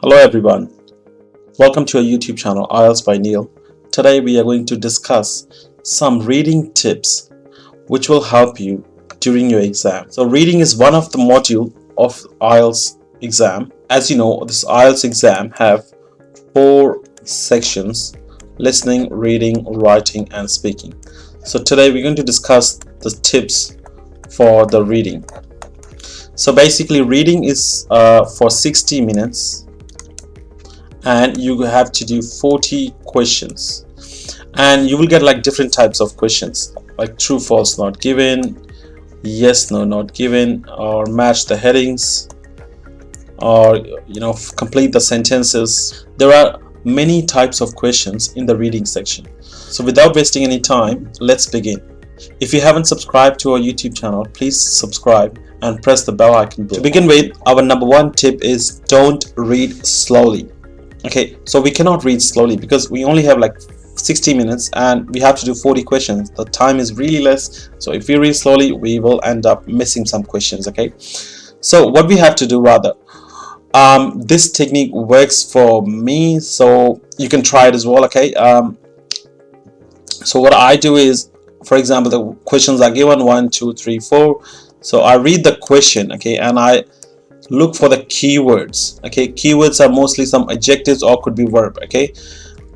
Hello everyone, welcome to our YouTube channel IELTS by Neil. Today we are going to discuss some reading tips which will help you during your exam. So reading is one of the module of IELTS exam. As you know, this IELTS exam have 4 sections: listening, reading, writing and speaking. So today we're going to discuss the tips for the reading. So basically reading is for 60 minutes and you have to do 40 questions, and you will get like different types of questions like true, false, not given, yes, no, not given, or match the headings, or complete the sentences. There are many types of questions in the reading section. So without wasting any time, let's begin. If you haven't subscribed to our YouTube channel, please subscribe and press the bell icon below. To begin with, our number 1 tip is don't read slowly. Okay, so we cannot read slowly because we only have like 60 minutes and we have to do 40 questions. The time is really less, so if we read slowly we will end up missing some questions. Okay, so what we have to do, rather, this technique works for me, so you can try it as well. Okay, so what I do is, for example, the questions are given 1, 2, 3, 4. So I read the question, okay, and I look for the keywords. Okay, keywords are mostly some adjectives or could be verb. Okay,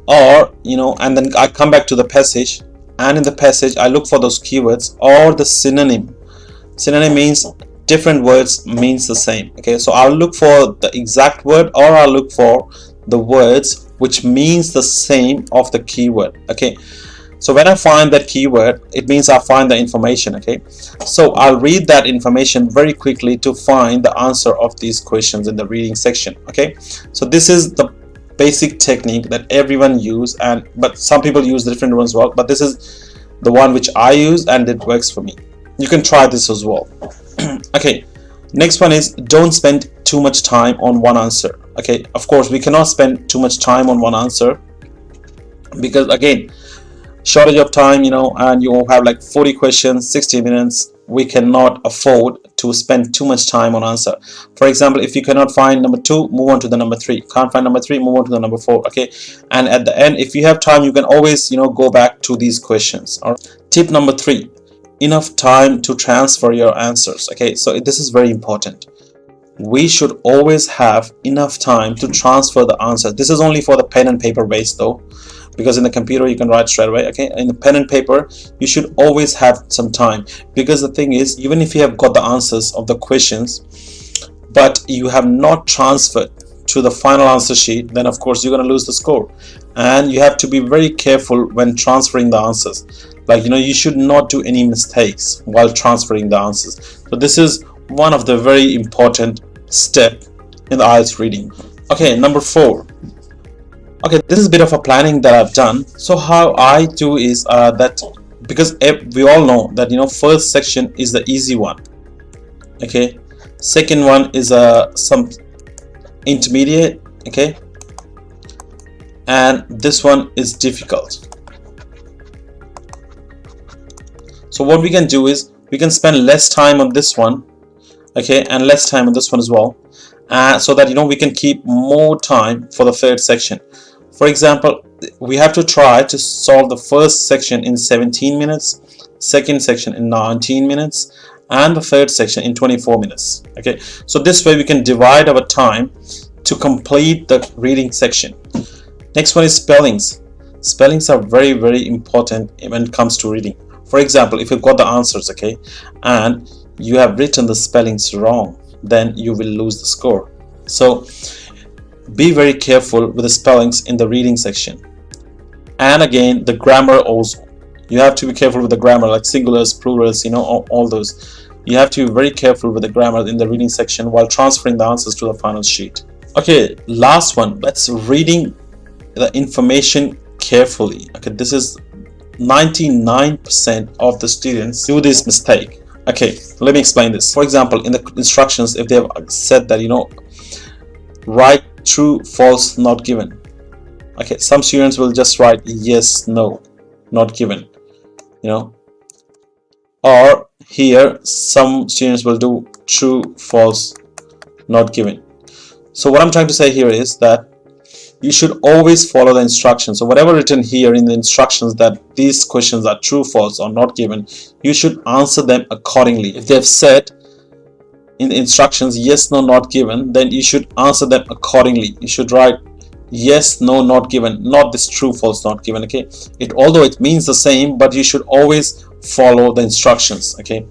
or and then I come back to the passage, and in the passage I look for those keywords or the synonym. Synonym means different words means the same. Okay, so I'll look for the exact word or I'll look for the words which means the same of the keyword. Okay, so when I find that keyword, it means I find the information. Okay, so I'll read that information very quickly to find the answer of these questions in the reading section. Okay, so this is the basic technique that everyone use, but some people use different ones as well, but this is the one which I use and it works for me. You can try this as well. Okay, next one is don't spend too much time on one answer. Okay, of course we cannot spend too much time on one answer because again, shortage of time, and you have like 40 questions, 60 minutes. We cannot afford to spend too much time on answer. For example, if you cannot find number 2, move on to the number 3. Can't find number 3, move on to the number 4. Okay, and at the end, if you have time, you can always go back to these questions. All right. Tip number 3, enough time to transfer your answers. Okay, so this is very important. We should always have enough time to transfer the answer. This is only for the pen and paper based though, because in the computer you can write straight away. Okay, in the pen and paper you should always have some time, because the thing is, even if you have got the answers of the questions but you have not transferred to the final answer sheet, then of course you're going to lose the score. And you have to be very careful when transferring the answers. Like you should not do any mistakes while transferring the answers. So this is one of the very important step in the IELTS reading. Okay, number 4. Okay, this is a bit of a planning that I've done. So how I do is that, because we all know that first section is the easy one. Okay, second one is some intermediate. Okay, and this one is difficult. So what we can do is we can spend less time on this one, okay, and less time on this one as well, so that we can keep more time for the third section. For example, we have to try to solve the first section in 17 minutes, second section in 19 minutes, and the third section in 24 minutes. Okay, so this way we can divide our time to complete the reading section. Next one is spellings. Spellings are very, very important when it comes to reading. For example, if you've got the answers, okay, and you have written the spellings wrong, then you will lose the score. So be very careful with the spellings in the reading section. And again, the grammar also. You have to be careful with the grammar, like singulars, plurals, all those. You have to be very careful with the grammar in the reading section while transferring the answers to the final sheet. Okay, last one. Let's reading the information carefully. Okay, this is 99% of the students do this mistake. Okay, let me explain this. For example, in the instructions, if they have said that write true, false, not given. Okay, some students will just write yes, no, not given, or here some students will do true, false, not given. So what I'm trying to say here is that you should always follow the instructions. So whatever written here in the instructions, that these questions are true, false, or not given, you should answer them accordingly. If they've said in the instructions yes, no, not given, then you should answer them accordingly. You should write yes, no, not given, not this true, false, not given. Okay, although it means the same, but you should always follow the instructions. Okay,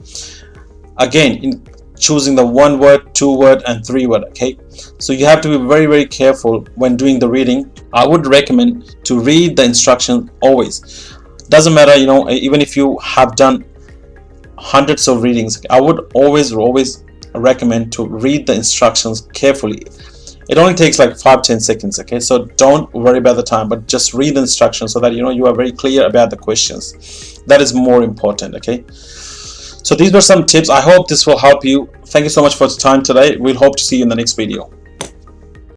again, in choosing the 1 word, 2 word, and 3 word. Okay, so you have to be very, very careful when doing the reading. I would recommend to read the instructions always. Doesn't matter, even if you have done hundreds of readings, I would always recommend to read the instructions carefully. It only takes like 5-10 seconds. Okay, so don't worry about the time, but just read the instructions so that you are very clear about the questions. That is more important. Okay, so these were some tips. I hope this will help you. Thank you so much for your time today. We'll hope to see you in the next video.